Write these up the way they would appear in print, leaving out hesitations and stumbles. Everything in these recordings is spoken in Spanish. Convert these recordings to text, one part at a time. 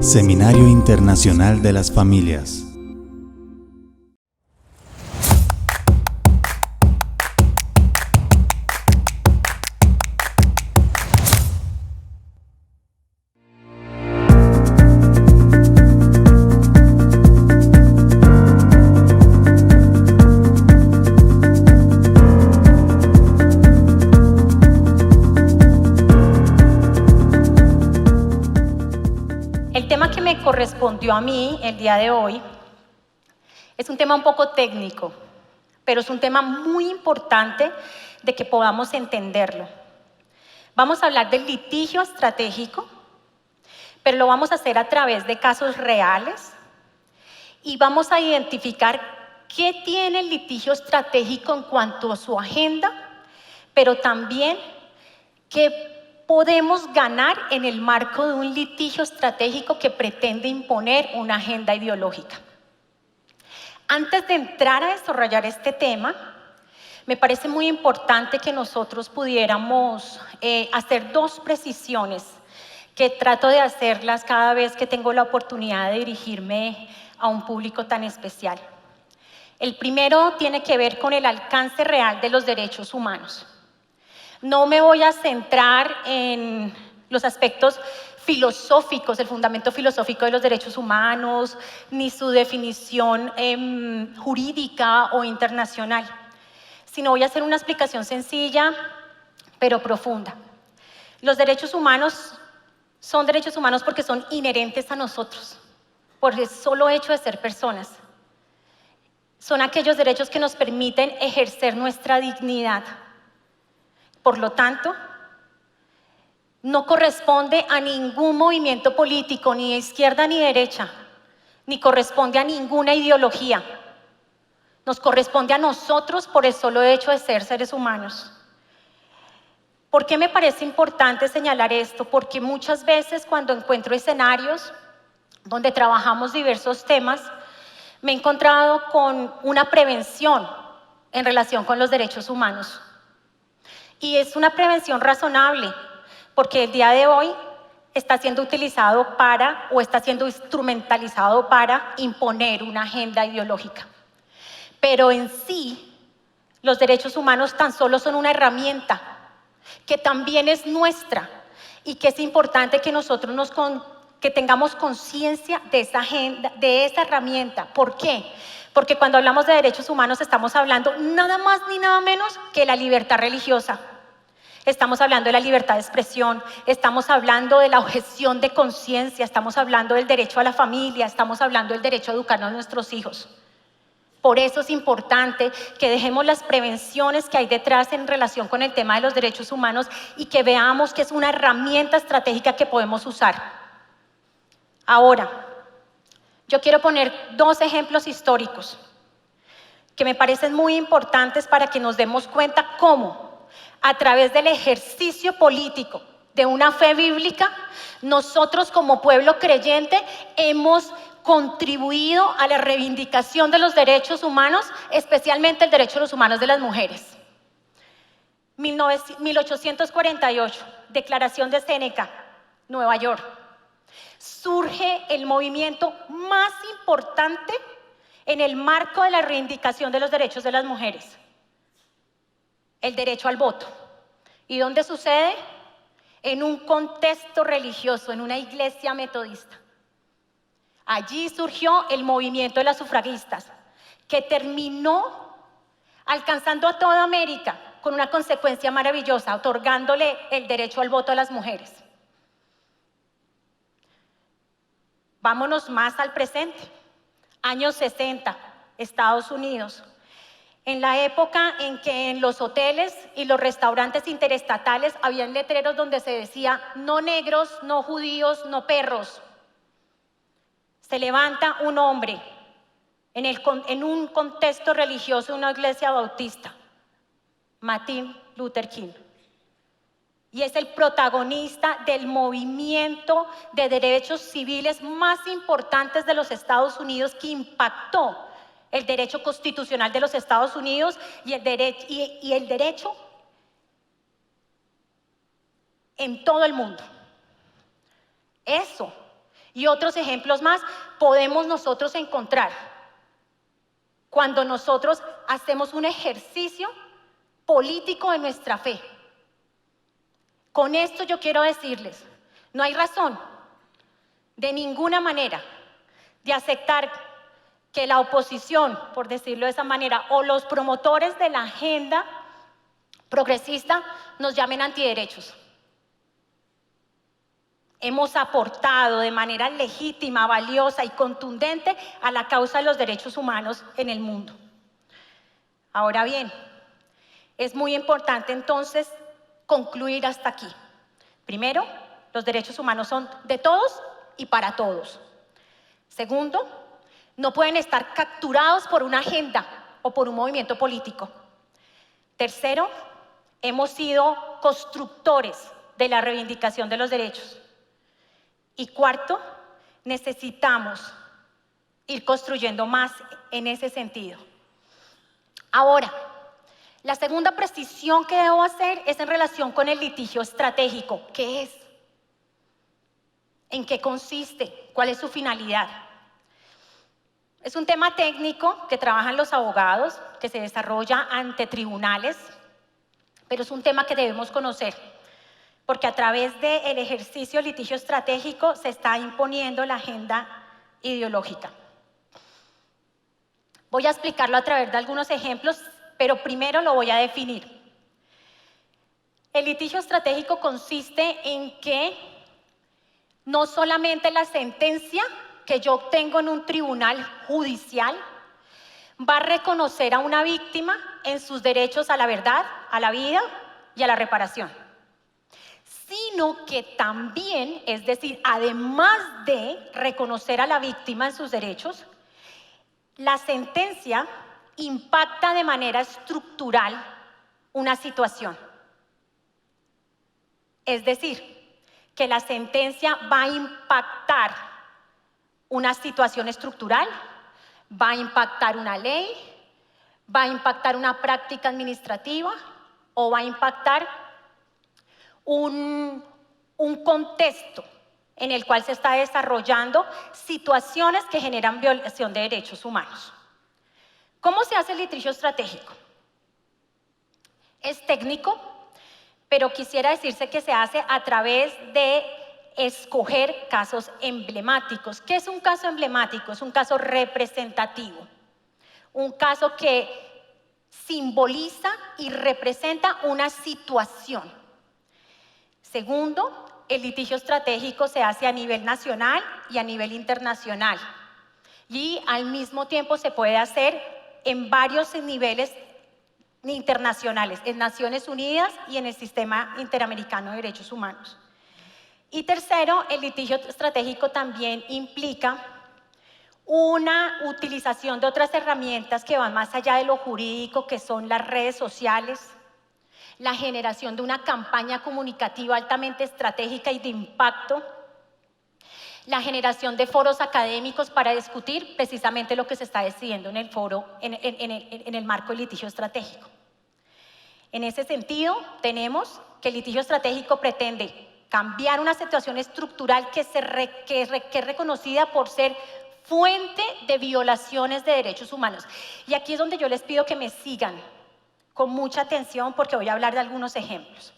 Seminario Internacional de las Familias. Correspondió a mí el día de hoy. Es un tema un poco técnico, pero es un tema muy importante de que podamos entenderlo. Vamos a hablar del litigio estratégico, pero lo vamos a hacer a través de casos reales y vamos a identificar qué tiene el litigio estratégico en cuanto a su agenda, pero también qué podemos ganar en el marco de un litigio estratégico que pretende imponer una agenda ideológica. Antes de entrar a desarrollar este tema, me parece muy importante que nosotros pudiéramos hacer dos precisiones que trato de hacerlas cada vez que tengo la oportunidad de dirigirme a un público tan especial. El primero tiene que ver con el alcance real de los derechos humanos. No me voy a centrar en los aspectos filosóficos, el fundamento filosófico de los derechos humanos, ni su definición jurídica o internacional, sino voy a hacer una explicación sencilla, pero profunda. Los derechos humanos son derechos humanos porque son inherentes a nosotros, por el solo hecho de ser personas. Son aquellos derechos que nos permiten ejercer nuestra dignidad. Por lo tanto, no corresponde a ningún movimiento político, ni de izquierda ni derecha, ni corresponde a ninguna ideología. Nos corresponde a nosotros por el solo hecho de ser seres humanos. ¿Por qué me parece importante señalar esto? Porque muchas veces cuando encuentro escenarios donde trabajamos diversos temas, me he encontrado con una prevención en relación con los derechos humanos. Y es una prevención razonable, porque el día de hoy está siendo utilizado o está siendo instrumentalizado para imponer una agenda ideológica. Pero en sí, los derechos humanos tan solo son una herramienta que también es nuestra y que es importante que nosotros que tengamos conciencia de esa agenda, de esa herramienta. ¿Por qué? Porque cuando hablamos de derechos humanos estamos hablando nada más ni nada menos que la libertad religiosa. Estamos hablando de la libertad de expresión, estamos hablando de la objeción de conciencia, estamos hablando del derecho a la familia, estamos hablando del derecho a educarnos a nuestros hijos. Por eso es importante que dejemos las prevenciones que hay detrás en relación con el tema de los derechos humanos y que veamos que es una herramienta estratégica que podemos usar. Ahora, yo quiero poner dos ejemplos históricos que me parecen muy importantes para que nos demos cuenta cómo, a través del ejercicio político de una fe bíblica, nosotros como pueblo creyente hemos contribuido a la reivindicación de los derechos humanos, especialmente el derecho de los humanos de las mujeres. 1848, Declaración de Séneca, Nueva York. Surge el movimiento más importante en el marco de la reivindicación de los derechos de las mujeres. El derecho al voto. ¿Y dónde sucede? En un contexto religioso, en una iglesia metodista. Allí surgió el movimiento de las sufragistas, que terminó alcanzando a toda América con una consecuencia maravillosa, otorgándole el derecho al voto a las mujeres. Vámonos más al presente. Años 60, Estados Unidos. En la época en que en los hoteles y los restaurantes interestatales habían letreros donde se decía no negros, no judíos, no perros. Se levanta un hombre en un contexto religioso de una iglesia bautista, Martin Luther King. Y es el protagonista del movimiento de derechos civiles más importantes de los Estados Unidos que impactó el derecho constitucional de los Estados Unidos y el derecho en todo el mundo. Eso y otros ejemplos más podemos nosotros encontrar cuando nosotros hacemos un ejercicio político de nuestra fe. Con esto yo quiero decirles, no hay razón de ninguna manera de aceptar que la oposición, por decirlo de esa manera, o los promotores de la agenda progresista nos llamen antiderechos. Hemos aportado de manera legítima, valiosa y contundente a la causa de los derechos humanos en el mundo. Ahora bien, es muy importante entonces concluir hasta aquí. Primero, los derechos humanos son de todos y para todos. Segundo, no pueden estar capturados por una agenda o por un movimiento político. Tercero, hemos sido constructores de la reivindicación de los derechos. Y cuarto, necesitamos ir construyendo más en ese sentido. Ahora, la segunda precisión que debo hacer es en relación con el litigio estratégico. ¿Qué es? ¿En qué consiste? ¿Cuál es su finalidad? Es un tema técnico que trabajan los abogados, que se desarrolla ante tribunales, pero es un tema que debemos conocer, porque a través del ejercicio de litigio estratégico se está imponiendo la agenda ideológica. Voy a explicarlo a través de algunos ejemplos, pero primero lo voy a definir. El litigio estratégico consiste en que no solamente la sentencia que yo obtengo en un tribunal judicial va a reconocer a una víctima en sus derechos a la verdad, a la vida y a la reparación, sino que también, es decir, además de reconocer a la víctima en sus derechos, la sentencia impacta de manera estructural una situación. Es decir, que la sentencia va a impactar una situación estructural, va a impactar una ley, va a impactar una práctica administrativa o va a impactar un contexto en el cual se está desarrollando situaciones que generan violación de derechos humanos. ¿Cómo se hace el litigio estratégico? Es técnico, pero quisiera decirse que se hace a través de escoger casos emblemáticos. ¿Qué es un caso emblemático? Es un caso representativo, un caso que simboliza y representa una situación. Segundo, el litigio estratégico se hace a nivel nacional y a nivel internacional, y al mismo tiempo se puede hacer en varios niveles internacionales, en Naciones Unidas y en el Sistema Interamericano de Derechos Humanos. Y tercero, el litigio estratégico también implica una utilización de otras herramientas que van más allá de lo jurídico, que son las redes sociales, la generación de una campaña comunicativa altamente estratégica y de impacto, la generación de foros académicos para discutir precisamente lo que se está decidiendo en el foro, en el marco del litigio estratégico. En ese sentido, tenemos que el litigio estratégico pretende cambiar una situación estructural que es reconocida por ser fuente de violaciones de derechos humanos. Y aquí es donde yo les pido que me sigan con mucha atención, porque voy a hablar de algunos ejemplos.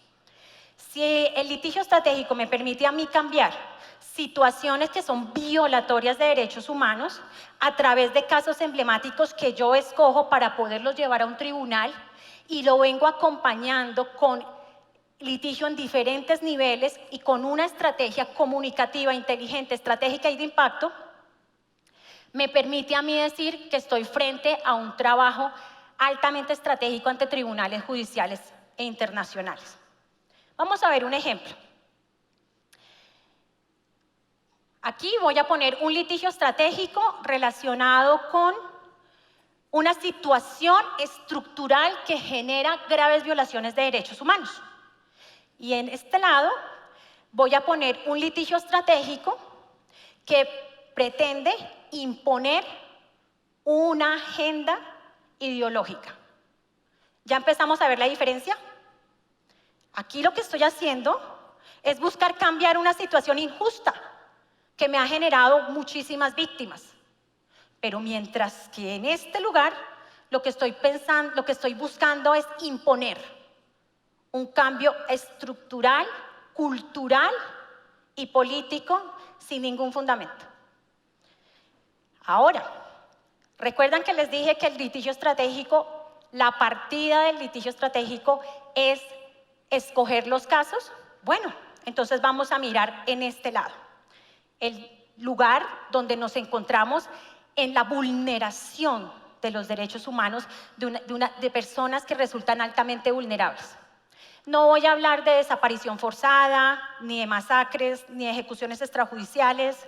Si el litigio estratégico me permite a mí cambiar situaciones que son violatorias de derechos humanos a través de casos emblemáticos que yo escojo para poderlos llevar a un tribunal, y lo vengo acompañando con litigio en diferentes niveles y con una estrategia comunicativa, inteligente, estratégica y de impacto, me permite a mí decir que estoy frente a un trabajo altamente estratégico ante tribunales judiciales e internacionales. Vamos a ver un ejemplo. Aquí voy a poner un litigio estratégico relacionado con una situación estructural que genera graves violaciones de derechos humanos. Y en este lado voy a poner un litigio estratégico que pretende imponer una agenda ideológica. ¿Ya empezamos a ver la diferencia? Aquí lo que estoy haciendo es buscar cambiar una situación injusta que me ha generado muchísimas víctimas. Pero mientras que en este lugar lo que estoy pensando, lo que estoy buscando es imponer un cambio estructural, cultural y político sin ningún fundamento. Ahora, ¿recuerdan que les dije que el litigio estratégico, la partida del litigio estratégico es escoger los casos? Bueno, entonces vamos a mirar en este lado, el lugar donde nos encontramos en la vulneración de los derechos humanos de personas que resultan altamente vulnerables. No voy a hablar de desaparición forzada, ni de masacres, ni de ejecuciones extrajudiciales,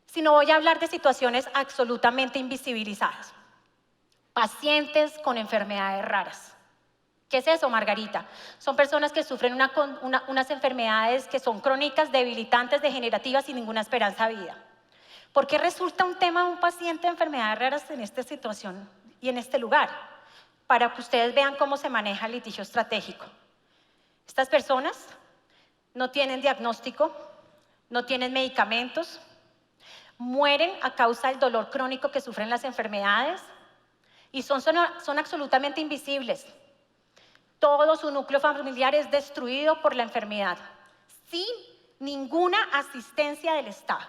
sino voy a hablar de situaciones absolutamente invisibilizadas. Pacientes con enfermedades raras. ¿Qué es eso, Margarita? Son personas que sufren unas enfermedades que son crónicas, debilitantes, degenerativas, sin ninguna esperanza de vida. ¿Por qué resulta un tema de un paciente de enfermedades raras en esta situación y en este lugar? Para que ustedes vean cómo se maneja el litigio estratégico. Estas personas no tienen diagnóstico, no tienen medicamentos, mueren a causa del dolor crónico que sufren las enfermedades y son absolutamente invisibles. Todo su núcleo familiar es destruido por la enfermedad, sin ninguna asistencia del Estado.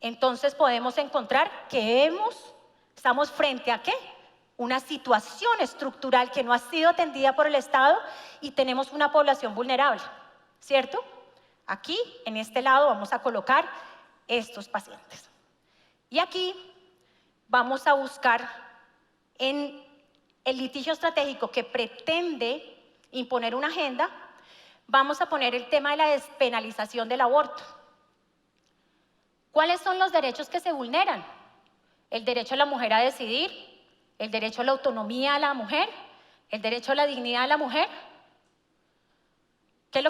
Entonces podemos encontrar que estamos frente a ¿qué? Una situación estructural que no ha sido atendida por el Estado y tenemos una población vulnerable, ¿cierto? Aquí, en este lado, vamos a colocar estos pacientes. Y aquí vamos a buscar en el litigio estratégico que pretende imponer una agenda, vamos a poner el tema de la despenalización del aborto. ¿Cuáles son los derechos que se vulneran? El derecho a la mujer a decidir, el derecho a la autonomía de la mujer, el derecho a la dignidad de la mujer. ¿Qué es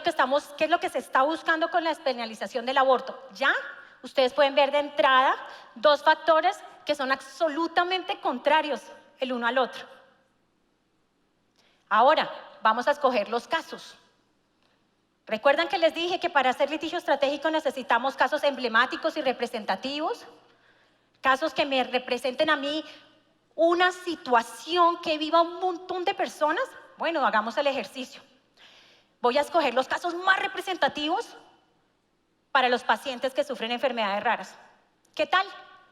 lo que se está buscando con la despenalización del aborto? Ya ustedes pueden ver de entrada dos factores que son absolutamente contrarios el uno al otro. Ahora, vamos a escoger los casos. ¿Recuerdan que les dije que para hacer litigio estratégico necesitamos casos emblemáticos y representativos? Casos que me representen a mí una situación que viva un montón de personas. Bueno, hagamos el ejercicio. Voy a escoger los casos más representativos para los pacientes que sufren enfermedades raras. ¿Qué tal?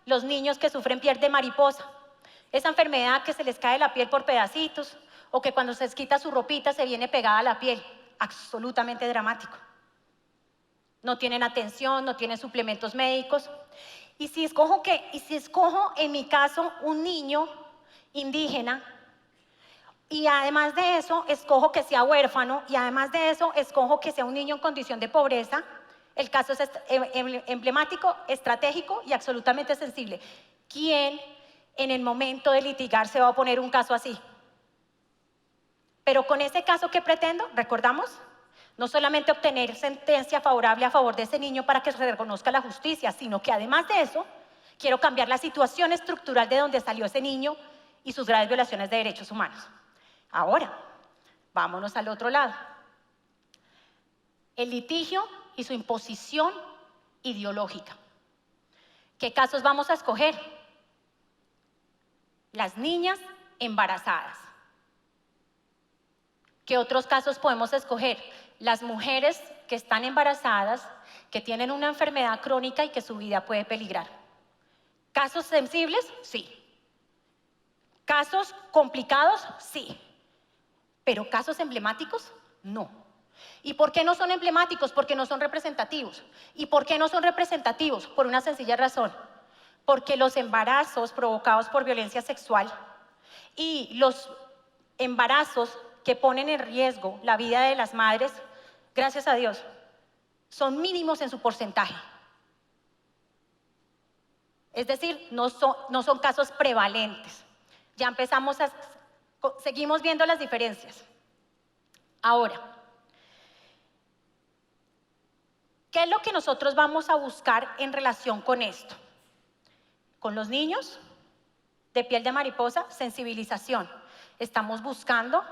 Los niños que sufren piel de mariposa. Esa enfermedad que se les cae la piel por pedacitos o que cuando se les quita su ropita se viene pegada a la piel. Absolutamente dramático. No tienen atención, no tienen suplementos médicos. Y si escojo en mi caso un niño indígena y además de eso escojo que sea huérfano y además de eso escojo que sea un niño en condición de pobreza, el caso es emblemático, estratégico y absolutamente sensible. ¿Quién en el momento de litigar se va a poner un caso así? Pero con ese caso que pretendo, recordamos, no solamente obtener sentencia favorable a favor de ese niño para que se reconozca la justicia, sino que además de eso, quiero cambiar la situación estructural de donde salió ese niño y sus graves violaciones de derechos humanos. Ahora, vámonos al otro lado. El litigio y su imposición ideológica. ¿Qué casos vamos a escoger? Las niñas embarazadas. ¿Qué otros casos podemos escoger? Las mujeres que están embarazadas, que tienen una enfermedad crónica y que su vida puede peligrar. ¿Casos sensibles? Sí. ¿Casos complicados? Sí. ¿Pero casos emblemáticos? No. ¿Y por qué no son emblemáticos? Porque no son representativos. ¿Y por qué no son representativos? Por una sencilla razón. Porque los embarazos provocados por violencia sexual y los embarazos que ponen en riesgo la vida de las madres, gracias a Dios, son mínimos en su porcentaje. Es decir, no son casos prevalentes. Ya seguimos viendo las diferencias. Ahora, ¿qué es lo que nosotros vamos a buscar en relación con esto? Con los niños de piel de mariposa, sensibilización. Estamos buscando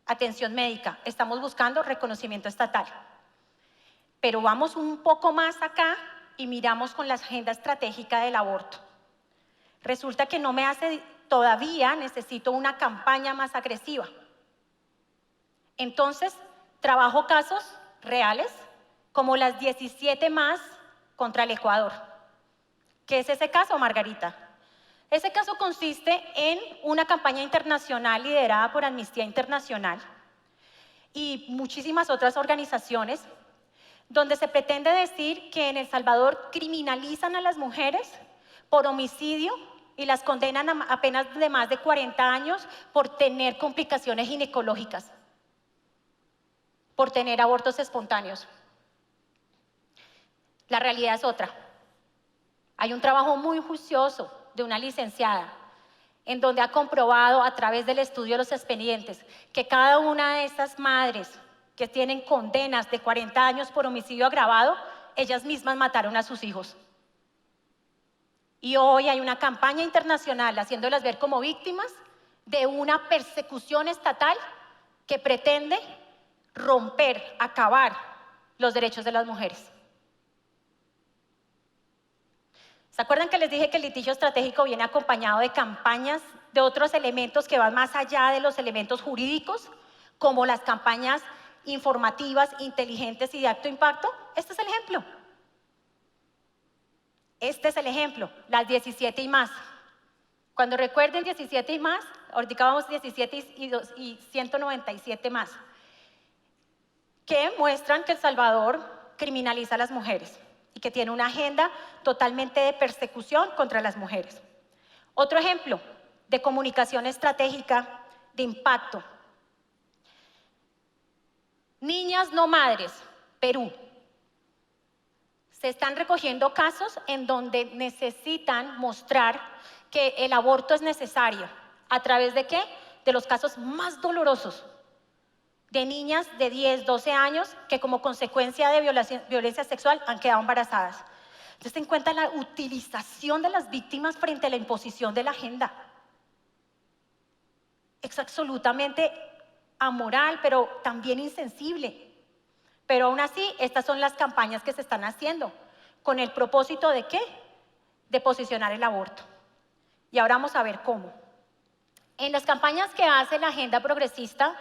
atención médica, estamos buscando reconocimiento estatal. Pero vamos un poco más acá y miramos con la agenda estratégica del aborto. Resulta que no me hace, todavía necesito una campaña más agresiva. Entonces, trabajo casos reales, como las 17 más contra el Ecuador. ¿Qué es ese caso, Margarita? Ese caso consiste en una campaña internacional liderada por Amnistía Internacional y muchísimas otras organizaciones, donde se pretende decir que en El Salvador criminalizan a las mujeres por homicidio y las condenan a penas de más de 40 años por tener complicaciones ginecológicas, por tener abortos espontáneos. La realidad es otra. Hay un trabajo muy juicioso de una licenciada en donde ha comprobado a través del estudio de los expedientes que cada una de estas madres que tienen condenas de 40 años por homicidio agravado, ellas mismas mataron a sus hijos. Y hoy hay una campaña internacional haciéndolas ver como víctimas de una persecución estatal que pretende romper, acabar los derechos de las mujeres. ¿Se acuerdan que les dije que el litigio estratégico viene acompañado de campañas de otros elementos que van más allá de los elementos jurídicos, como las campañas informativas, inteligentes y de alto impacto? Este es el ejemplo. Este es el ejemplo, las 17 y más. Cuando recuerden 17 y más, ahorita vamos 17 y 197 más, que muestran que El Salvador criminaliza a las mujeres y que tiene una agenda totalmente de persecución contra las mujeres. Otro ejemplo de comunicación estratégica de impacto. Niñas no madres, Perú. Se están recogiendo casos en donde necesitan mostrar que el aborto es necesario. ¿A través de qué? De los casos más dolorosos de niñas de 10, 12 años que como consecuencia de violencia sexual han quedado embarazadas. Entonces, ten en cuenta la utilización de las víctimas frente a la imposición de la agenda. Es absolutamente amoral, pero también insensible. Pero aún así, estas son las campañas que se están haciendo. ¿Con el propósito de qué? De posicionar el aborto. Y ahora vamos a ver cómo. En las campañas que hace la agenda progresista,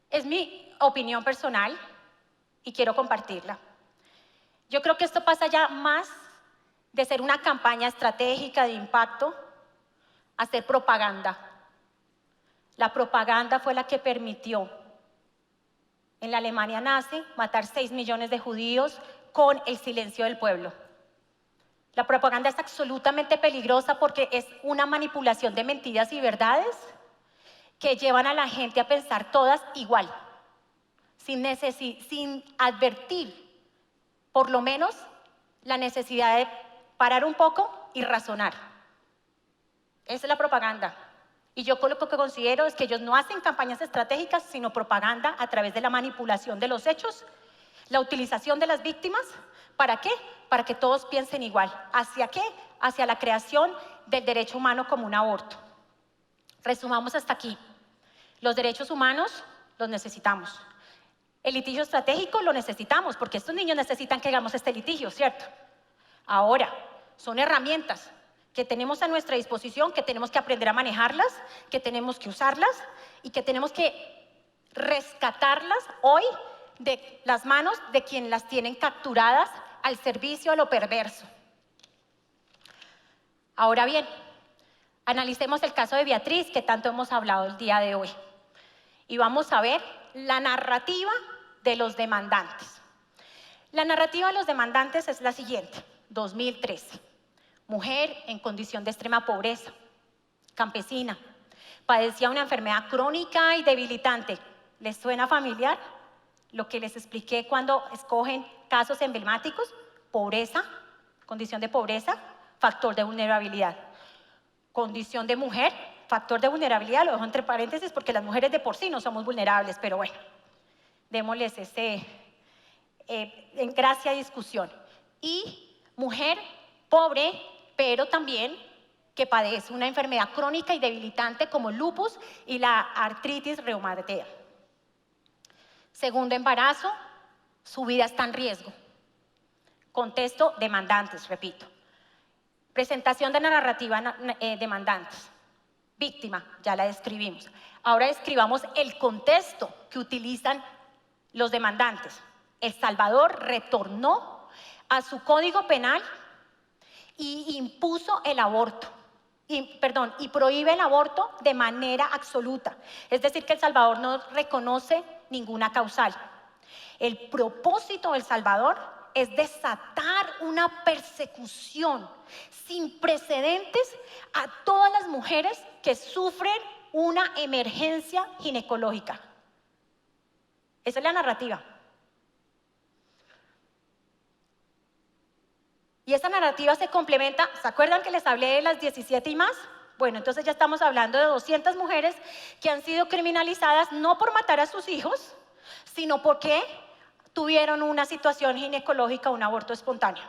es mi opinión personal y quiero compartirla. Yo creo que esto pasa ya más de ser una campaña estratégica de impacto a ser propaganda. La propaganda fue la que permitió en la Alemania nazi matar 6 millones de judíos con el silencio del pueblo. La propaganda es absolutamente peligrosa porque es una manipulación de mentiras y verdades que llevan a la gente a pensar todas igual, sin advertir, por lo menos, la necesidad de parar un poco y razonar. Esa es la propaganda. Y yo lo que considero es que ellos no hacen campañas estratégicas, sino propaganda a través de la manipulación de los hechos, la utilización de las víctimas. ¿Para qué? Para que todos piensen igual. ¿Hacia qué? Hacia la creación del derecho humano como un aborto. Resumamos hasta aquí. Los derechos humanos los necesitamos. El litigio estratégico lo necesitamos porque estos niños necesitan que hagamos este litigio, ¿cierto? Ahora, son herramientas que tenemos a nuestra disposición, que tenemos que aprender a manejarlas, que tenemos que usarlas y que tenemos que rescatarlas hoy de las manos de quienes las tienen capturadas al servicio a lo perverso. Ahora bien, analicemos el caso de Beatriz, que tanto hemos hablado el día de hoy. Y vamos a ver la narrativa de los demandantes. La narrativa de los demandantes es la siguiente: 2013. Mujer en condición de extrema pobreza, campesina, padecía una enfermedad crónica y debilitante. ¿Les suena familiar lo que les expliqué cuando escogen casos emblemáticos? Pobreza, condición de pobreza, factor de vulnerabilidad. Condición de mujer, factor de vulnerabilidad, lo dejo entre paréntesis porque las mujeres de por sí no somos vulnerables, pero bueno, démosles ese en gracia discusión. Y mujer pobre, pero también que padece una enfermedad crónica y debilitante como el lupus y la artritis reumatoidea. Segundo embarazo, su vida está en riesgo. Contexto, demandantes, repito. Presentación de la narrativa, demandantes. Víctima, ya la describimos. Ahora describamos el contexto que utilizan los demandantes. El Salvador retornó a su código penal y impuso el aborto. Y prohíbe el aborto de manera absoluta. Es decir, que El Salvador no reconoce ninguna causal. El propósito del Salvador es desatar una persecución sin precedentes a todas las mujeres que sufren una emergencia ginecológica. Esa es la narrativa. Y esa narrativa se complementa, ¿se acuerdan que les hablé de las 17 y más? Bueno, entonces ya estamos hablando de 200 mujeres que han sido criminalizadas no por matar a sus hijos, sino porque tuvieron una situación ginecológica, un aborto espontáneo.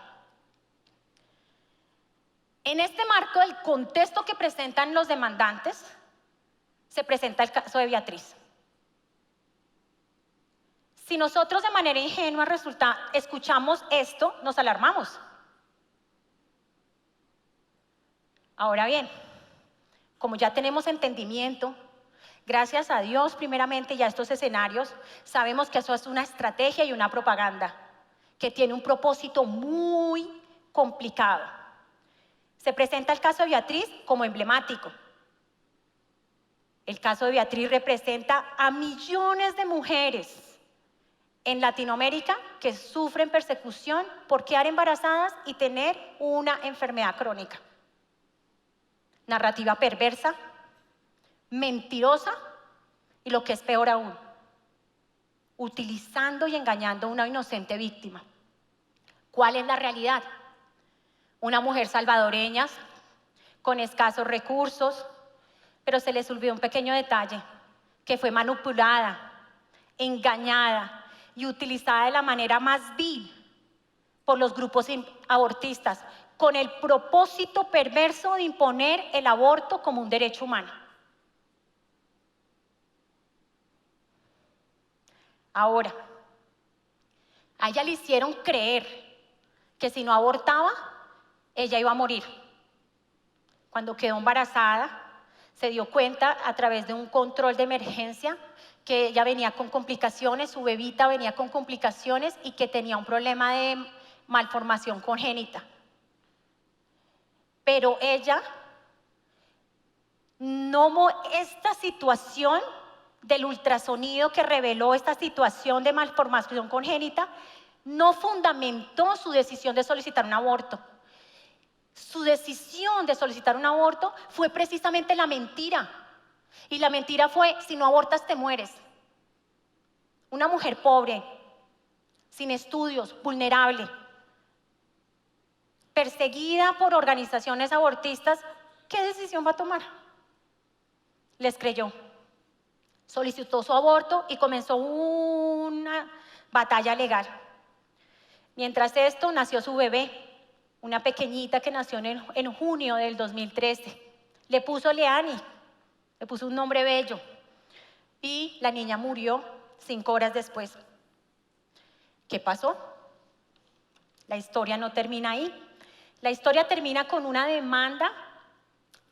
En este marco, el contexto que presentan los demandantes, se presenta el caso de Beatriz. Si nosotros de manera ingenua escuchamos esto, nos alarmamos. Ahora bien, como ya tenemos entendimiento, gracias a Dios primeramente y a estos escenarios, sabemos que eso es una estrategia y una propaganda que tiene un propósito muy complicado. Se presenta el caso de Beatriz como emblemático. El caso de Beatriz representa a millones de mujeres en Latinoamérica que sufren persecución por quedar embarazadas y tener una enfermedad crónica. Narrativa perversa, mentirosa y lo que es peor aún, utilizando y engañando a una inocente víctima. ¿Cuál es la realidad? Una mujer salvadoreña con escasos recursos, pero se les olvidó un pequeño detalle, que fue manipulada, engañada y utilizada de la manera más vil por los grupos abortistas, con el propósito perverso de imponer el aborto como un derecho humano. Ahora, a ella le hicieron creer que si no abortaba, ella iba a morir. Cuando quedó embarazada, se dio cuenta a través de un control de emergencia que ella venía con complicaciones, su bebita venía con complicaciones y que tenía un problema de malformación congénita. Pero ella, esta situación del ultrasonido que reveló esta situación de malformación congénita, no fundamentó su decisión de solicitar un aborto. Su decisión de solicitar un aborto fue precisamente la mentira. Y la mentira fue, si no abortas te mueres. Una mujer pobre, sin estudios, vulnerable, perseguida por organizaciones abortistas, ¿qué decisión va a tomar? Les creyó. Solicitó su aborto y comenzó una batalla legal. Mientras esto, nació su bebé, una pequeñita que nació en junio del 2013. Le puso Leani, le puso un nombre bello y la niña murió 5 horas después. ¿Qué pasó? La historia no termina ahí. La historia termina con una demanda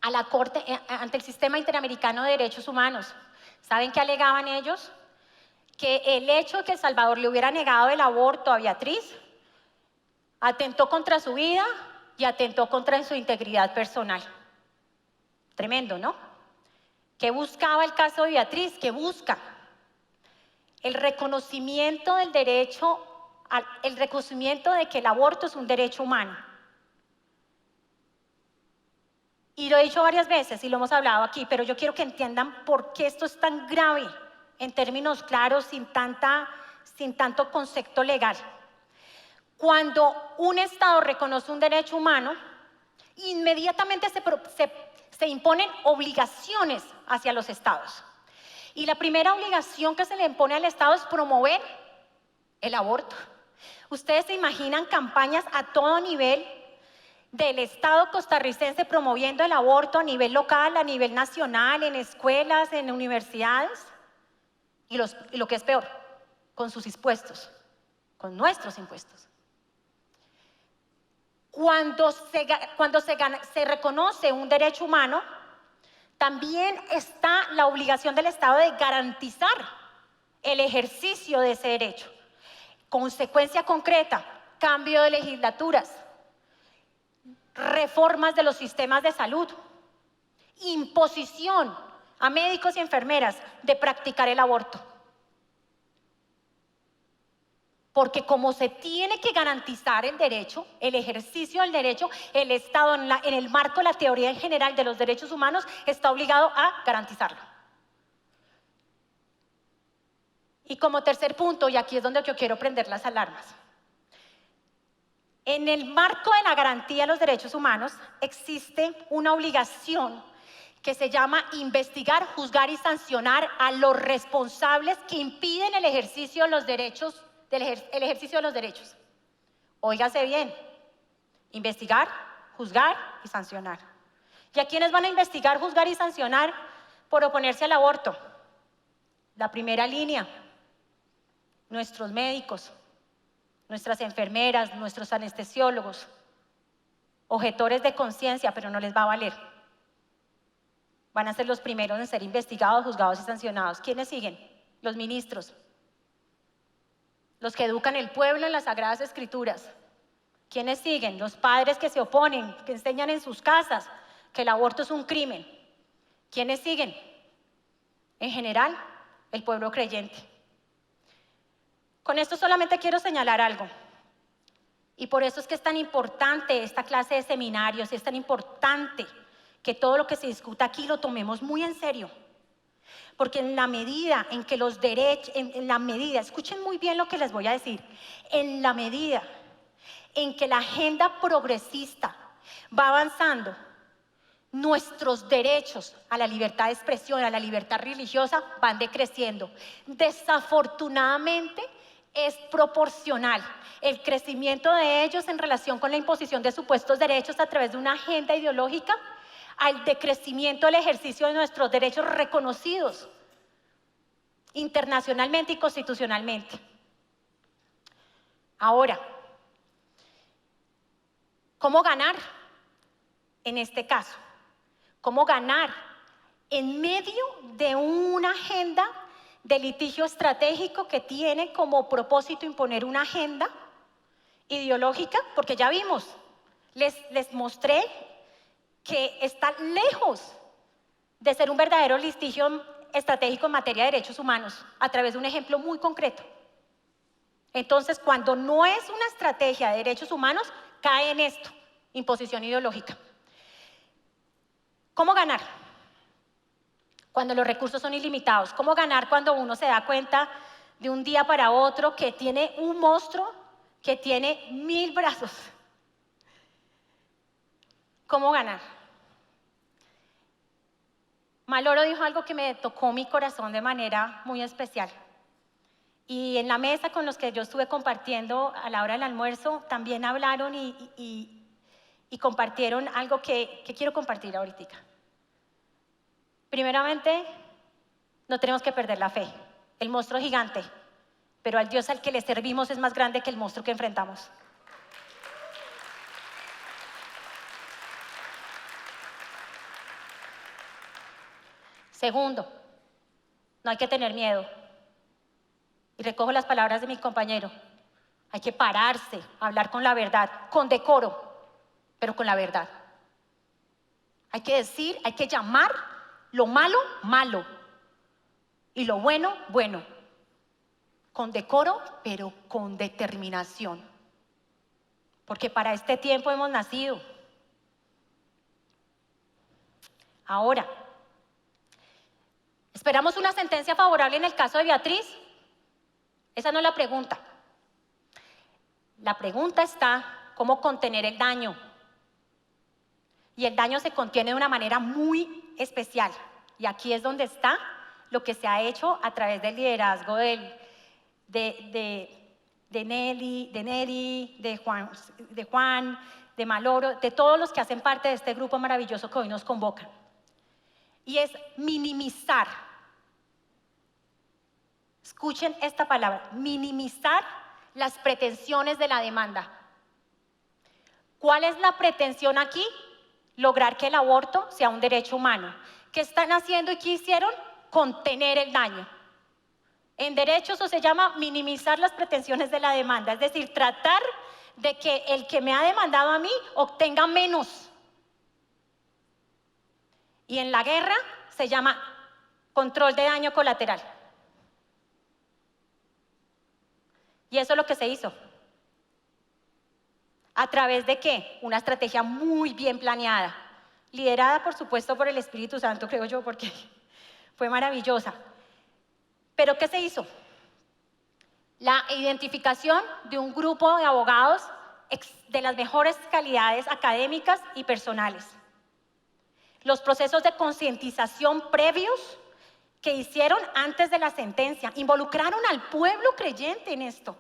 a la Corte ante el Sistema Interamericano de Derechos Humanos. ¿Saben qué alegaban ellos? Que el hecho de que El Salvador le hubiera negado el aborto a Beatriz atentó contra su vida y atentó contra su integridad personal. Tremendo, ¿no? ¿Qué buscaba el caso de Beatriz? ¿Qué busca? El reconocimiento del derecho, el reconocimiento de que el aborto es un derecho humano. Y lo he dicho varias veces y lo hemos hablado aquí, pero yo quiero que entiendan por qué esto es tan grave en términos claros, sin tanto concepto legal. Cuando un Estado reconoce un derecho humano, inmediatamente se imponen obligaciones hacia los Estados. Y la primera obligación que se le impone al Estado es promover el aborto. Ustedes se imaginan campañas a todo nivel del Estado costarricense promoviendo el aborto a nivel local, a nivel nacional, en escuelas, en universidades, y lo que es peor, con sus impuestos, con nuestros impuestos. Cuando se reconoce un derecho humano, también está la obligación del Estado de garantizar el ejercicio de ese derecho. Consecuencia concreta, cambio de legislaturas, reformas de los sistemas de salud, imposición a médicos y enfermeras de practicar el aborto. Porque como se tiene que garantizar el derecho, el ejercicio del derecho, el Estado en el marco de la teoría en general de los derechos humanos está obligado a garantizarlo. Y como tercer punto, y aquí es donde yo quiero prender las alarmas, en el marco de la garantía de los derechos humanos existe una obligación que se llama investigar, juzgar y sancionar a los responsables que impiden el ejercicio de los derechos. Óigase bien, investigar, juzgar y sancionar. ¿Y a quiénes van a investigar, juzgar y sancionar por oponerse al aborto? La primera línea, nuestros médicos, nuestras enfermeras, nuestros anestesiólogos, objetores de conciencia, pero no les va a valer. Van a ser los primeros en ser investigados, juzgados y sancionados. ¿Quiénes siguen? Los ministros, los que educan el pueblo en las Sagradas Escrituras. ¿Quiénes siguen? Los padres que se oponen, que enseñan en sus casas que el aborto es un crimen. ¿Quiénes siguen? En general, el pueblo creyente. Con esto solamente quiero señalar algo. Y por eso es que es tan importante esta clase de seminarios, es tan importante que todo lo que se discuta aquí lo tomemos muy en serio. Porque en la medida en que los derechos, escuchen muy bien lo que les voy a decir, en la medida en que la agenda progresista va avanzando, nuestros derechos a la libertad de expresión, a la libertad religiosa, van decreciendo. Desafortunadamente, es proporcional el crecimiento de ellos en relación con la imposición de supuestos derechos a través de una agenda ideológica al decrecimiento del ejercicio de nuestros derechos reconocidos internacionalmente y constitucionalmente. Ahora, ¿cómo ganar en este caso? ¿Cómo ganar en medio de una agenda de litigio estratégico que tiene como propósito imponer una agenda ideológica? Porque ya vimos, les mostré que está lejos de ser un verdadero litigio estratégico en materia de derechos humanos, a través de un ejemplo muy concreto. Entonces, cuando no es una estrategia de derechos humanos, cae en esto, imposición ideológica. ¿Cómo ganar? Cuando los recursos son ilimitados. ¿Cómo ganar cuando uno se da cuenta de un día para otro que tiene un monstruo que tiene 1000 brazos? ¿Cómo ganar? Maloro dijo algo que me tocó mi corazón de manera muy especial. Y en la mesa con los que yo estuve compartiendo a la hora del almuerzo, también hablaron y compartieron algo que quiero compartir ahorita. Primeramente, no tenemos que perder la fe. El monstruo es gigante, pero al Dios al que le servimos es más grande que el monstruo que enfrentamos. Segundo, no hay que tener miedo. Y recojo las palabras de mi compañero. Hay que pararse, hablar con la verdad, con decoro, pero con la verdad. Hay que decir, hay que llamar lo malo, malo, y lo bueno, bueno. Con decoro, pero con determinación. Porque para este tiempo hemos nacido. Ahora, ¿esperamos una sentencia favorable en el caso de Beatriz? Esa no es la pregunta. La pregunta está, ¿cómo contener el daño? Y el daño se contiene de una manera muy especial. Y aquí es donde está lo que se ha hecho a través del liderazgo de Neri, de Juan, de Maloro, de todos los que hacen parte de este grupo maravilloso que hoy nos convoca. Y es minimizar. Escuchen esta palabra, minimizar las pretensiones de la demanda. ¿Cuál es la pretensión aquí? Lograr que el aborto sea un derecho humano. ¿Qué están haciendo y qué hicieron? Contener el daño. En derecho eso se llama minimizar las pretensiones de la demanda, es decir, tratar de que el que me ha demandado a mí obtenga menos. Y en la guerra se llama control de daño colateral. Y eso es lo que se hizo. ¿A través de qué? Una estrategia muy bien planeada, liderada por supuesto por el Espíritu Santo, creo yo, porque fue maravillosa. ¿Pero qué se hizo? La identificación de un grupo de abogados de las mejores calidades académicas y personales. Los procesos de concientización previos que hicieron antes de la sentencia, involucraron al pueblo creyente en esto.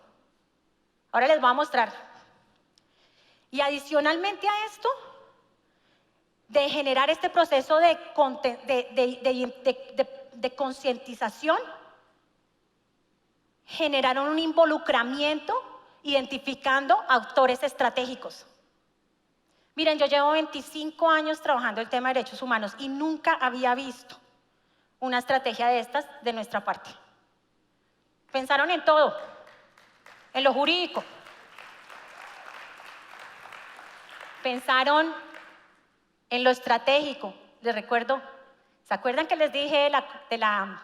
Ahora les voy a mostrar. Y adicionalmente a esto, de generar este proceso de concientización, generaron un involucramiento identificando autores estratégicos. Miren, yo llevo 25 años trabajando el tema de derechos humanos y nunca había visto una estrategia de estas de nuestra parte. Pensaron en todo, en lo jurídico. Pensaron en lo estratégico. Les recuerdo, ¿se acuerdan que les dije de la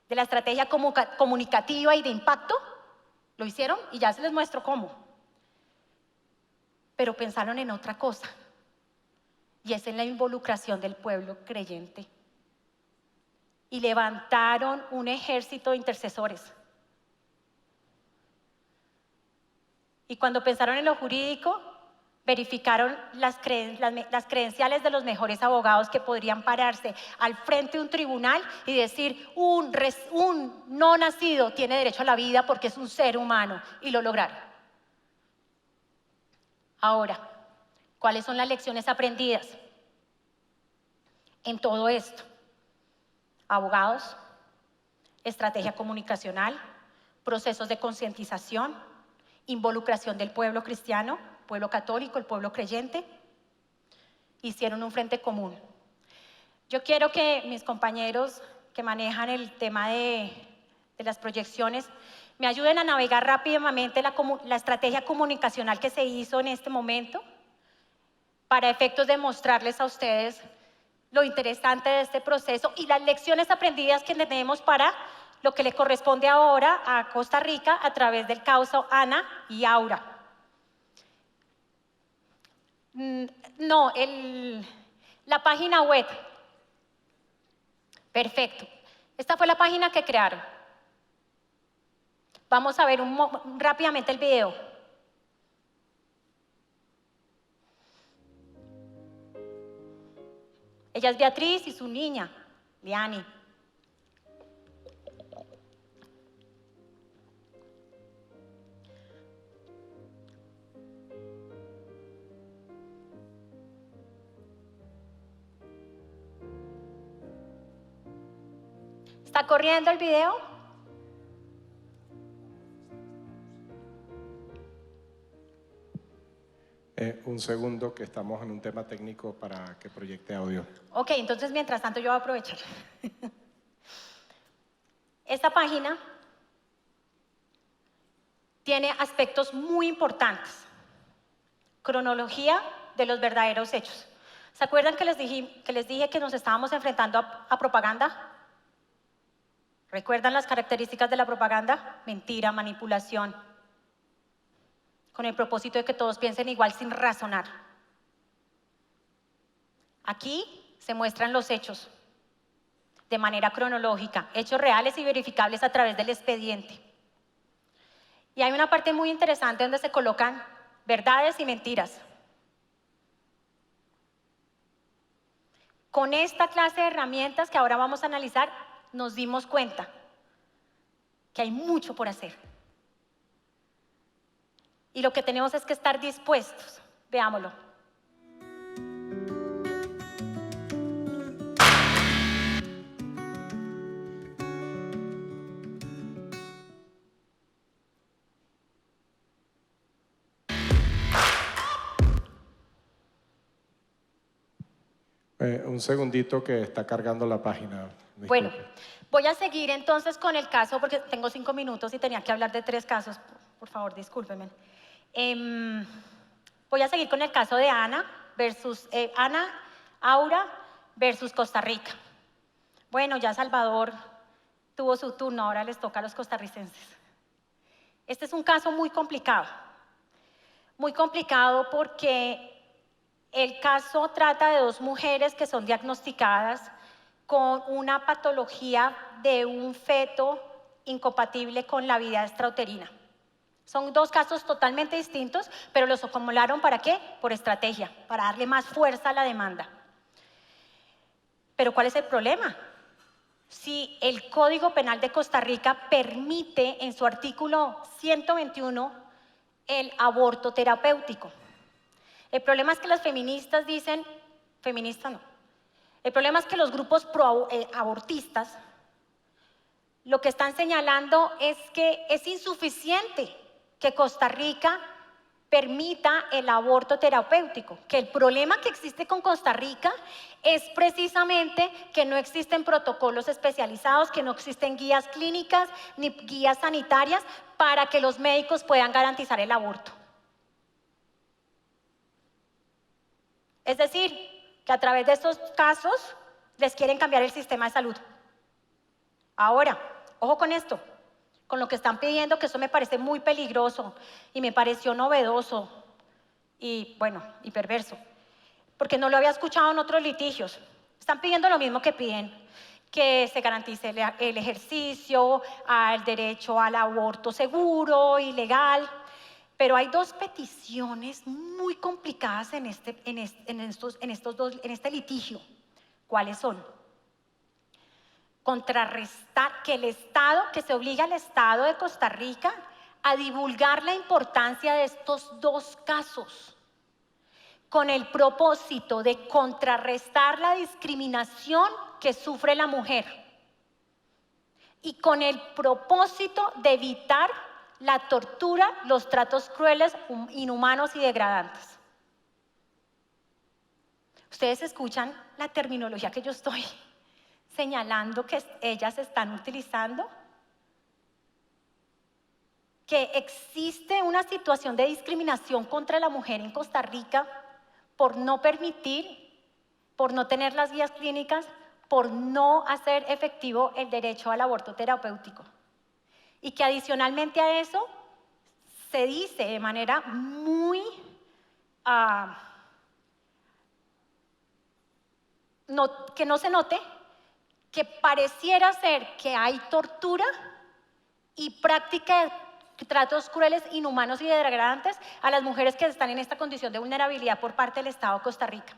estrategia comunicativa y de impacto? Lo hicieron y ya se les muestro cómo. Pero pensaron en otra cosa, y es en la involucración del pueblo creyente. Y levantaron un ejército de intercesores. Y cuando pensaron en lo jurídico, verificaron las credenciales de los mejores abogados que podrían pararse al frente de un tribunal y decir, un no nacido tiene derecho a la vida porque es un ser humano, y lo lograron. Ahora, ¿cuáles son las lecciones aprendidas en todo esto? Abogados, estrategia comunicacional, procesos de concientización, involucración del pueblo cristiano, pueblo católico, el pueblo creyente, hicieron un frente común. Yo quiero que mis compañeros que manejan el tema de las proyecciones me ayuden a navegar rápidamente la estrategia comunicacional que se hizo en este momento para efectos de mostrarles a ustedes lo interesante de este proceso y las lecciones aprendidas que tenemos para lo que le corresponde ahora a Costa Rica a través del caso Ana y Aura. No, la página web. Perfecto. Esta fue la página que crearon. Vamos a ver rápidamente el video. Ella es Beatriz y su niña, Liani. ¿Está corriendo el video? Un segundo, que estamos en un tema técnico para que proyecte audio. Ok, entonces mientras tanto yo voy a aprovechar. Esta página tiene aspectos muy importantes. Cronología de los verdaderos hechos. ¿Se acuerdan que les dije que nos estábamos enfrentando a propaganda? ¿Recuerdan las características de la propaganda? Mentira, manipulación, con el propósito de que todos piensen igual sin razonar. Aquí se muestran los hechos de manera cronológica, hechos reales y verificables a través del expediente. Y hay una parte muy interesante donde se colocan verdades y mentiras. Con esta clase de herramientas que ahora vamos a analizar, nos dimos cuenta que hay mucho por hacer. Y lo que tenemos es que estar dispuestos. Veámoslo. Un segundito que está cargando la página. Disculpe. Bueno, voy a seguir entonces con el caso, porque tengo 5 minutos y tenía que hablar de 3 casos. Por favor, discúlpenme. Voy a seguir con el caso de Ana Aura versus Costa Rica. Bueno, ya Salvador tuvo su turno, ahora les toca a los costarricenses. Este es un caso muy complicado porque el caso trata de 2 mujeres que son diagnosticadas con una patología de un feto incompatible con la vida extrauterina. Son 2 casos totalmente distintos, pero los acumularon ¿para qué? Por estrategia, para darle más fuerza a la demanda. Pero ¿cuál es el problema? Si el Código Penal de Costa Rica permite en su artículo 121 el aborto terapéutico. El problema es que las feministas dicen, feministas no, el problema es que los grupos abortistas lo que están señalando es que es insuficiente que Costa Rica permita el aborto terapéutico, que el problema que existe con Costa Rica es precisamente que no existen protocolos especializados, que no existen guías clínicas ni guías sanitarias para que los médicos puedan garantizar el aborto. Es decir, que a través de estos casos les quieren cambiar el sistema de salud. Ahora, ojo con esto, con lo que están pidiendo, que eso me parece muy peligroso y me pareció novedoso y, bueno, y perverso, porque no lo había escuchado en otros litigios. Están pidiendo lo mismo que piden, que se garantice el ejercicio, al derecho al aborto seguro y legal, pero hay 2 peticiones muy complicadas en este litigio. ¿Cuáles son? Contrarrestar que se obligue al Estado de Costa Rica a divulgar la importancia de estos 2 casos con el propósito de contrarrestar la discriminación que sufre la mujer y con el propósito de evitar la tortura, los tratos crueles, inhumanos y degradantes. Ustedes escuchan la terminología que yo estoy señalando que ellas están utilizando, que existe una situación de discriminación contra la mujer en Costa Rica por no permitir, por no tener las guías clínicas, por no hacer efectivo el derecho al aborto terapéutico. Y que adicionalmente a eso se dice de manera muy que no se note, que pareciera ser que hay tortura y práctica de tratos crueles, inhumanos y degradantes a las mujeres que están en esta condición de vulnerabilidad por parte del Estado de Costa Rica.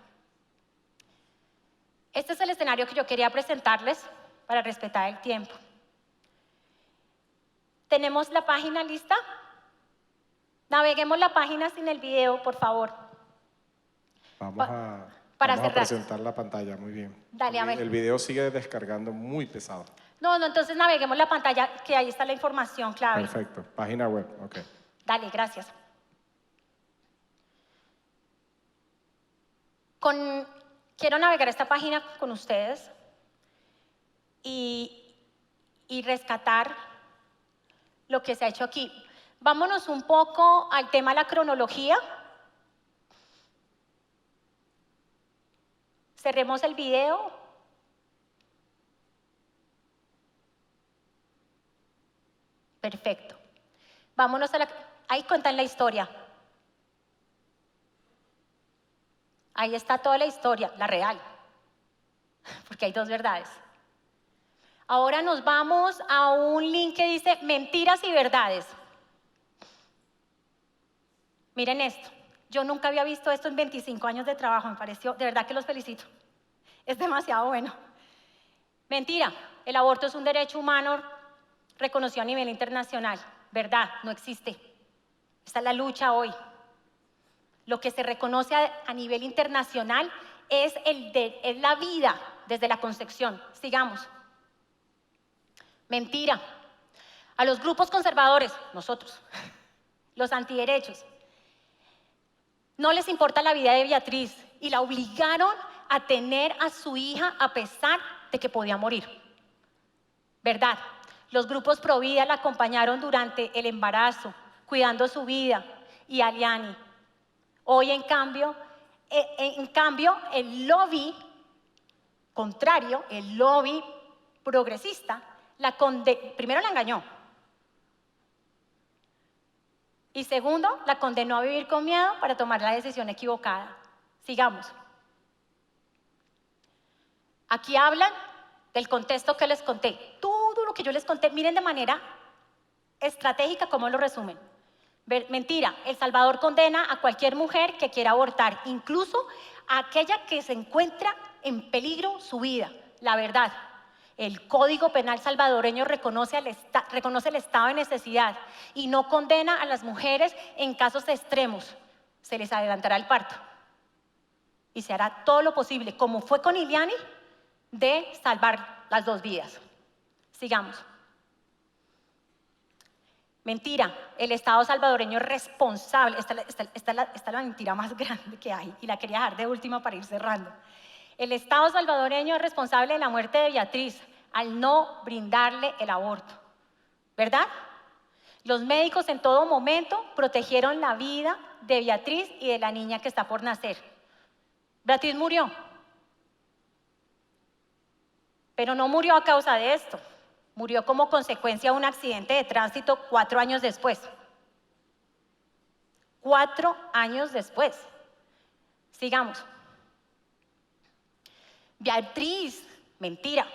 Este es el escenario que yo quería presentarles para respetar el tiempo. ¿Tenemos la página lista? Naveguemos la página sin el video, por favor. Vamos a cerrar. presentar la pantalla, muy bien. Dale, a ver. El video sigue descargando muy pesado. No, entonces naveguemos la pantalla, que ahí está la información clave. Perfecto, página web, ok. Dale, gracias. Quiero navegar esta página con ustedes y rescatar lo que se ha hecho aquí. Vámonos un poco al tema de la cronología. Cerremos el video. Perfecto. Vámonos ahí cuentan la historia. Ahí está toda la historia, la real, porque hay 2 verdades. Ahora nos vamos a un link que dice mentiras y verdades. Miren esto, yo nunca había visto esto en 25 años de trabajo, me pareció, de verdad que los felicito. Es demasiado bueno. Mentira, el aborto es un derecho humano reconocido a nivel internacional. Verdad, no existe. Esta es la lucha hoy. Lo que se reconoce a nivel internacional es la vida desde la concepción. Sigamos. Mentira. A los grupos conservadores, nosotros, los antiderechos, no les importa la vida de Beatriz y la obligaron a tener a su hija a pesar de que podía morir. ¿Verdad? Los grupos Provida la acompañaron durante el embarazo, cuidando su vida y a Liani. Hoy, en cambio, el lobby contrario, el lobby progresista, primero la engañó. Y segundo, la condenó a vivir con miedo para tomar la decisión equivocada. Sigamos. Aquí hablan del contexto que les conté. Todo lo que yo les conté, miren de manera estratégica cómo lo resumen. Mentira, El Salvador condena a cualquier mujer que quiera abortar, incluso a aquella que se encuentra en peligro su vida. La verdad, el Código Penal salvadoreño reconoce el estado de necesidad y no condena a las mujeres en casos extremos. Se les adelantará el parto. Y se hará todo lo posible, como fue con Iliani, de salvar las dos vidas. Sigamos. Mentira, el Estado salvadoreño es responsable. Esta es la mentira más grande que hay y la quería dejar de última para ir cerrando. El Estado salvadoreño es responsable de la muerte de Beatriz al no brindarle el aborto. ¿Verdad? Los médicos en todo momento protegieron la vida de Beatriz y de la niña que está por nacer. Beatriz murió, pero no murió a causa de esto. Murió como consecuencia de un accidente de tránsito 4 años después. 4 años después. Sigamos. Beatriz, mentira.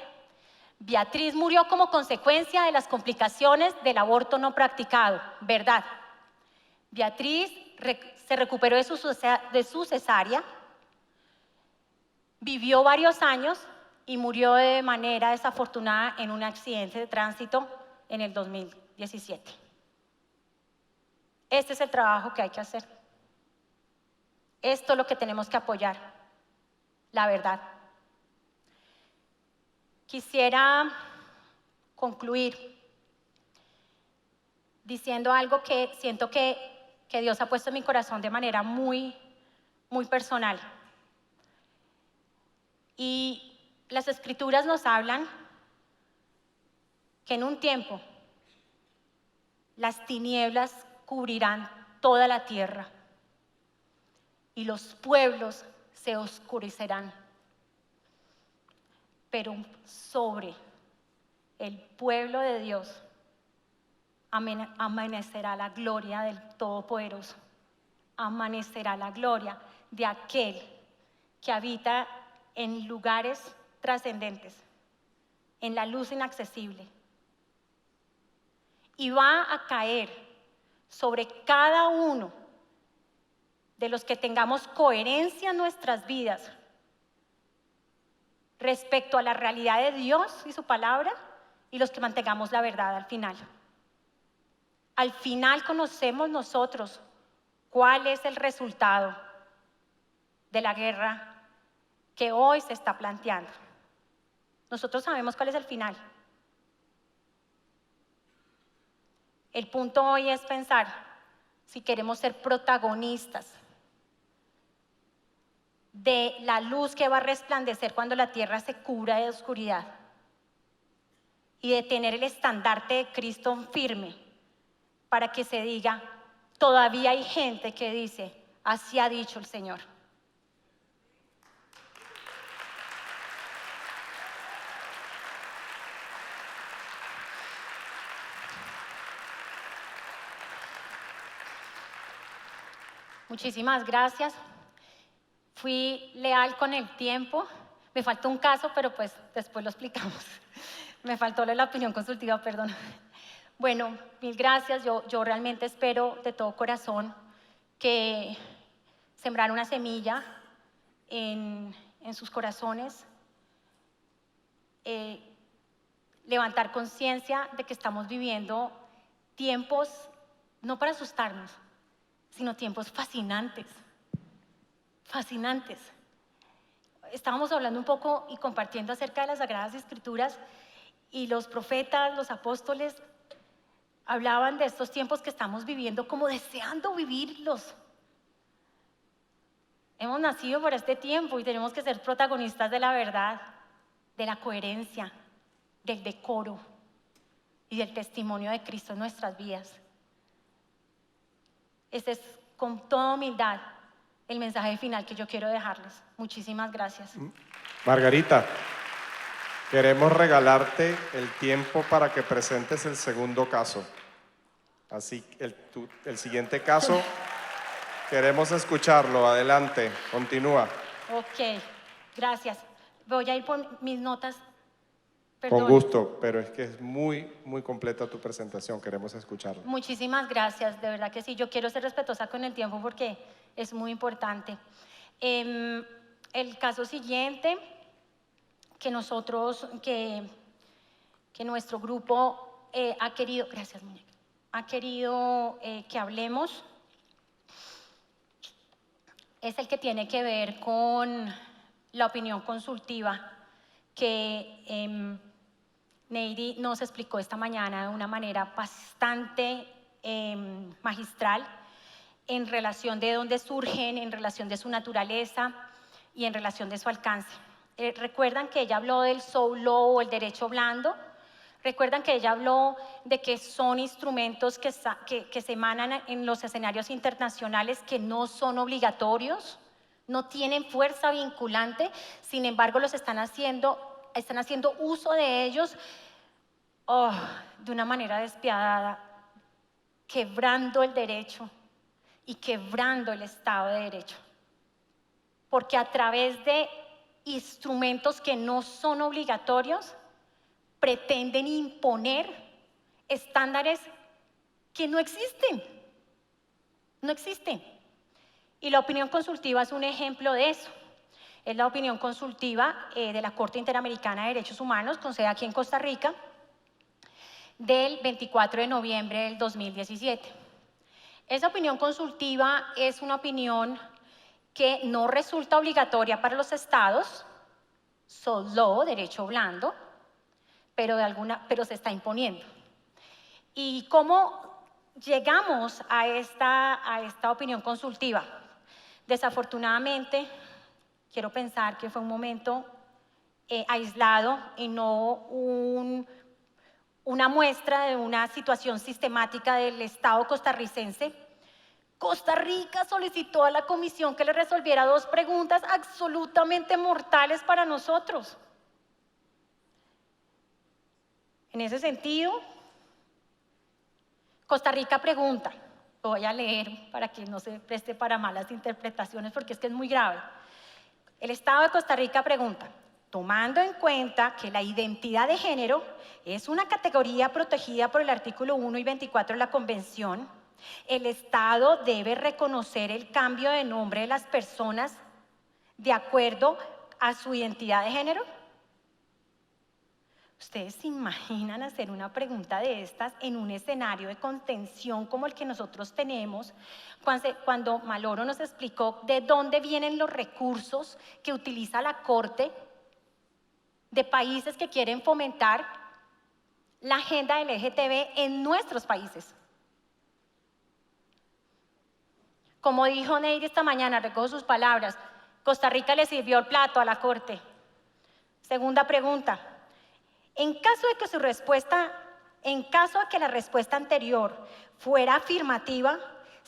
Beatriz murió como consecuencia de las complicaciones del aborto no practicado. Verdad. Beatriz se recuperó de su cesárea, vivió varios años y murió de manera desafortunada en un accidente de tránsito en el 2017. Este es el trabajo que hay que hacer. Esto es lo que tenemos que apoyar, la verdad. Quisiera concluir diciendo algo que siento que Dios ha puesto en mi corazón de manera muy, muy personal. Y las Escrituras nos hablan que en un tiempo las tinieblas cubrirán toda la tierra y los pueblos se oscurecerán. Pero sobre el pueblo de Dios amanecerá la gloria del Todopoderoso. Amanecerá la gloria de aquel que habita en lugares trascendentes, en la luz inaccesible. Y va a caer sobre cada uno de los que tengamos coherencia en nuestras vidas respecto a la realidad de Dios y su palabra, y los que mantengamos la verdad al final. Al final conocemos nosotros cuál es el resultado de la guerra que hoy se está planteando. Nosotros sabemos cuál es el final. El punto hoy es pensar si queremos ser protagonistas de la luz que va a resplandecer cuando la tierra se cubra de oscuridad y de tener el estandarte de Cristo firme para que se diga, todavía hay gente que dice, así ha dicho el Señor. Muchísimas gracias. Fui leal con el tiempo. Me faltó un caso, pero pues después lo explicamos. Me faltó la opinión consultiva, perdón. Bueno, mil gracias. Yo realmente espero de todo corazón que sembrar una semilla en sus corazones, levantar conciencia de que estamos viviendo tiempos, no para asustarnos, sino tiempos fascinantes, fascinantes. Estábamos hablando un poco y compartiendo acerca de las Sagradas Escrituras y los profetas, los apóstoles, hablaban de estos tiempos que estamos viviendo como deseando vivirlos. Hemos nacido para este tiempo y tenemos que ser protagonistas de la verdad, de la coherencia, del decoro y del testimonio de Cristo en nuestras vidas. Este es, con toda humildad, el mensaje final que yo quiero dejarles. Muchísimas gracias. Margarita, queremos regalarte el tiempo para que presentes el segundo caso. Así, el siguiente caso, queremos escucharlo. Adelante, continúa. Ok, gracias. Voy a ir por mis notas. Perdón. Con gusto, pero es que es muy, muy completa tu presentación. Queremos escucharla. Muchísimas gracias, de verdad que sí. Yo quiero ser respetuosa con el tiempo porque es muy importante. El caso siguiente que nuestro grupo ha querido, gracias muñeca, ha querido que hablemos, es el que tiene que ver con la opinión consultiva que Neidy nos explicó esta mañana de una manera bastante magistral en relación de dónde surgen, en relación de su naturaleza y en relación de su alcance. ¿Recuerdan que ella habló del soul law o el derecho blando? ¿Recuerdan que ella habló de que son instrumentos que se emanan en los escenarios internacionales que no son obligatorios, no tienen fuerza vinculante, sin embargo los están haciendo uso de ellos de una manera despiadada, quebrando el derecho y quebrando el Estado de Derecho? Porque a través de instrumentos que no son obligatorios, pretenden imponer estándares que no existen. No existen. Y la opinión consultiva es un ejemplo de eso. Es la opinión consultiva de la Corte Interamericana de Derechos Humanos, con sede aquí en Costa Rica, del 24 de noviembre del 2017. Esa opinión consultiva es una opinión que no resulta obligatoria para los estados, solo derecho blando, pero se está imponiendo. ¿Y cómo llegamos a esta opinión consultiva? Desafortunadamente, quiero pensar que fue un momento aislado y no una muestra de una situación sistemática del Estado costarricense. Costa Rica solicitó a la comisión que le resolviera 2 preguntas absolutamente mortales para nosotros. En ese sentido, Costa Rica pregunta, lo voy a leer para que no se preste para malas interpretaciones porque es que es muy grave. El Estado de Costa Rica pregunta, tomando en cuenta que la identidad de género es una categoría protegida por el artículo 1 y 24 de la Convención, ¿el Estado debe reconocer el cambio de nombre de las personas de acuerdo a su identidad de género? ¿Ustedes se imaginan hacer una pregunta de estas en un escenario de contención como el que nosotros tenemos? Cuando Maloro nos explicó de dónde vienen los recursos que utiliza la Corte de países que quieren fomentar la agenda LGTB en nuestros países. Como dijo Neidy esta mañana, recojo sus palabras, Costa Rica le sirvió el plato a la Corte. Segunda pregunta, en caso de que la respuesta anterior fuera afirmativa,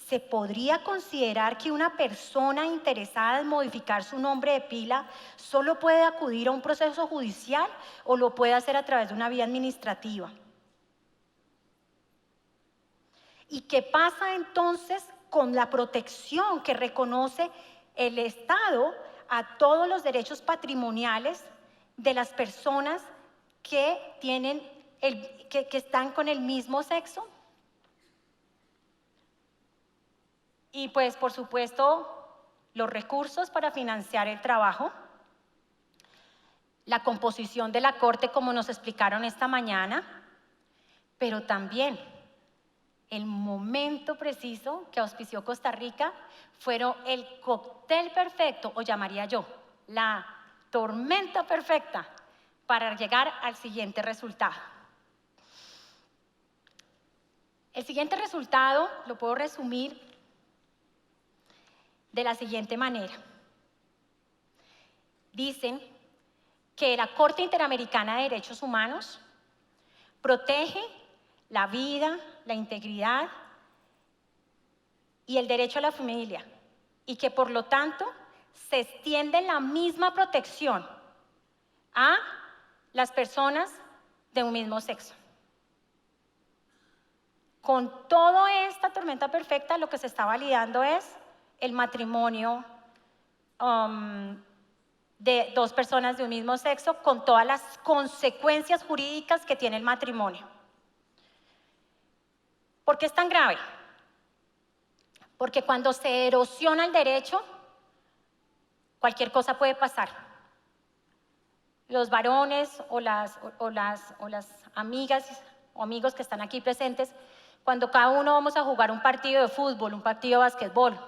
¿se podría considerar que una persona interesada en modificar su nombre de pila solo puede acudir a un proceso judicial o lo puede hacer a través de una vía administrativa? ¿Y qué pasa entonces con la protección que reconoce el Estado a todos los derechos patrimoniales de las personas que están con el mismo sexo? Y pues, por supuesto, los recursos para financiar el trabajo, la composición de la Corte, como nos explicaron esta mañana, pero también el momento preciso que auspició Costa Rica fueron el cóctel perfecto, o llamaría yo, la tormenta perfecta para llegar al siguiente resultado. El siguiente resultado lo puedo resumir de la siguiente manera. dicen que la Corte Interamericana de Derechos Humanos protege la vida, la integridad y el derecho a la familia, y que por lo tanto se extiende la misma protección a las personas de un mismo sexo. Con toda esta tormenta perfecta, lo que se está validando es el matrimonio de dos personas de un mismo sexo, con todas las consecuencias jurídicas que tiene el matrimonio. ¿Por qué es tan grave? Porque cuando se erosiona el derecho, cualquier cosa puede pasar. Los varones o las amigas o amigos que están aquí presentes, cuando cada uno vamos a jugar un partido de fútbol, un partido de básquetbol,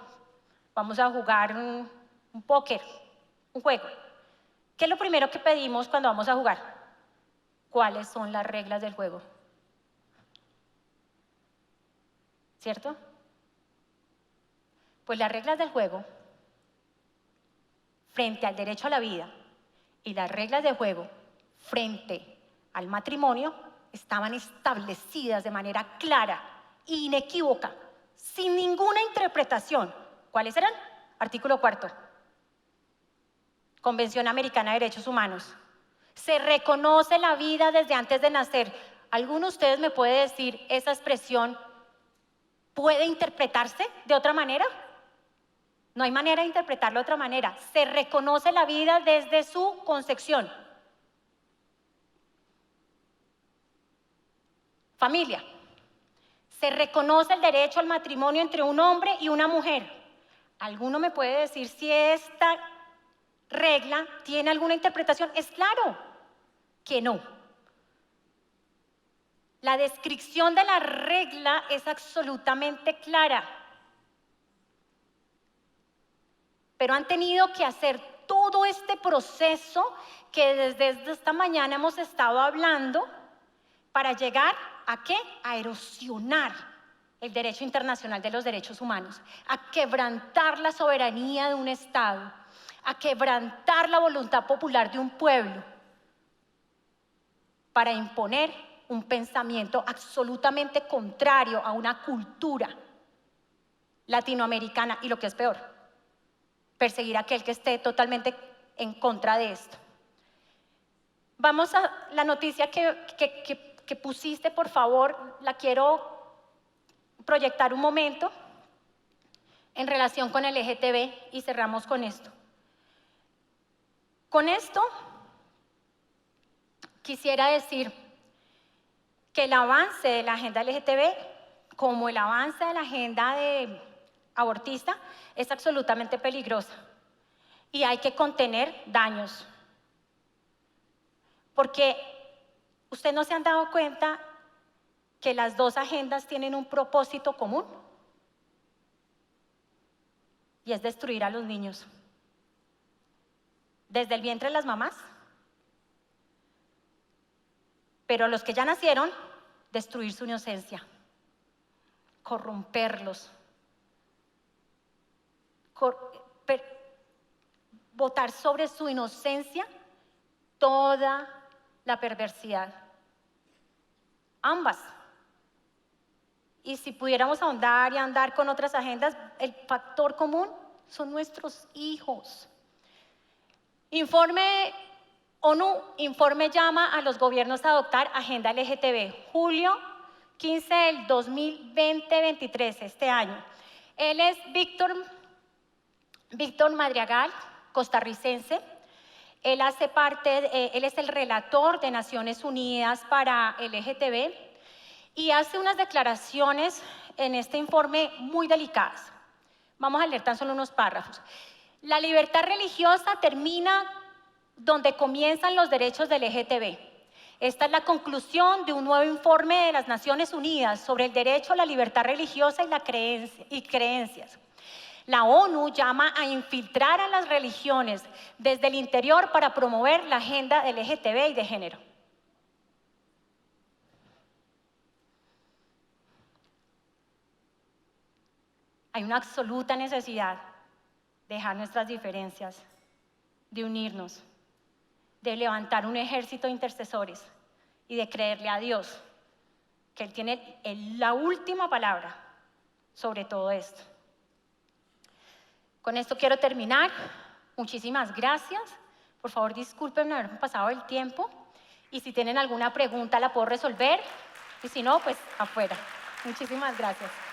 vamos a jugar un póker, un juego, ¿qué es lo primero que pedimos cuando vamos a jugar? ¿Cuáles son las reglas del juego? ¿Cierto? Pues las reglas del juego, frente al derecho a la vida, y las reglas del juego, frente al matrimonio, estaban establecidas de manera clara e inequívoca, sin ninguna interpretación. ¿Cuáles eran? Artículo 4. Convención Americana de Derechos Humanos. Se reconoce la vida desde antes de nacer. ¿Alguno de ustedes me puede decir esa expresión puede interpretarse de otra manera? No hay manera de interpretarlo de otra manera. Se reconoce la vida desde su concepción. Familia. Se reconoce el derecho al matrimonio entre un hombre y una mujer. ¿Alguno me puede decir si esta regla tiene alguna interpretación? Es claro que no. La descripción de la regla es absolutamente clara. Pero han tenido que hacer todo este proceso que desde esta mañana hemos estado hablando para llegar ¿a qué? A erosionar el derecho internacional de los derechos humanos, a quebrantar la soberanía de un Estado, a quebrantar la voluntad popular de un pueblo, para imponer un pensamiento absolutamente contrario a una cultura latinoamericana y, lo que es peor, perseguir a aquel que esté totalmente en contra de esto. Vamos a la noticia que pusiste, por favor, la quiero proyectar un momento en relación con el LGTB y cerramos con esto. Con esto quisiera decir que el avance de la agenda LGTB, como el avance de la agenda abortista, es absolutamente peligrosa y hay que contener daños. Porque ¿ustedes no se han dado cuenta que las dos agendas tienen un propósito común? Y es destruir a los niños. Desde el vientre de las mamás. Pero los que ya nacieron, destruir su inocencia. Corromperlos. Botar sobre su inocencia toda la perversidad. Ambas. Y si pudiéramos ahondar y andar con otras agendas, el factor común son nuestros hijos. ONU llama a los gobiernos a adoptar agenda LGTB. Julio 15 del 2023, este año. Él es Víctor Madrigal, costarricense. Él es el relator de Naciones Unidas para LGTB y hace unas declaraciones en este informe muy delicadas. Vamos a leer tan solo unos párrafos. La libertad religiosa termina donde comienzan los derechos del LGTB. Esta es la conclusión de un nuevo informe de las Naciones Unidas sobre el derecho a la libertad religiosa y creencias. La ONU llama a infiltrar a las religiones desde el interior para promover la agenda LGTB y de género. Hay una absoluta necesidad de dejar nuestras diferencias, de unirnos, de levantar un ejército de intercesores y de creerle a Dios que Él tiene la última palabra sobre todo esto. Con esto quiero terminar. Muchísimas gracias. Por favor, discúlpenme haber pasado el tiempo. Y si tienen alguna pregunta, la puedo resolver. Y si no, pues afuera. Muchísimas gracias.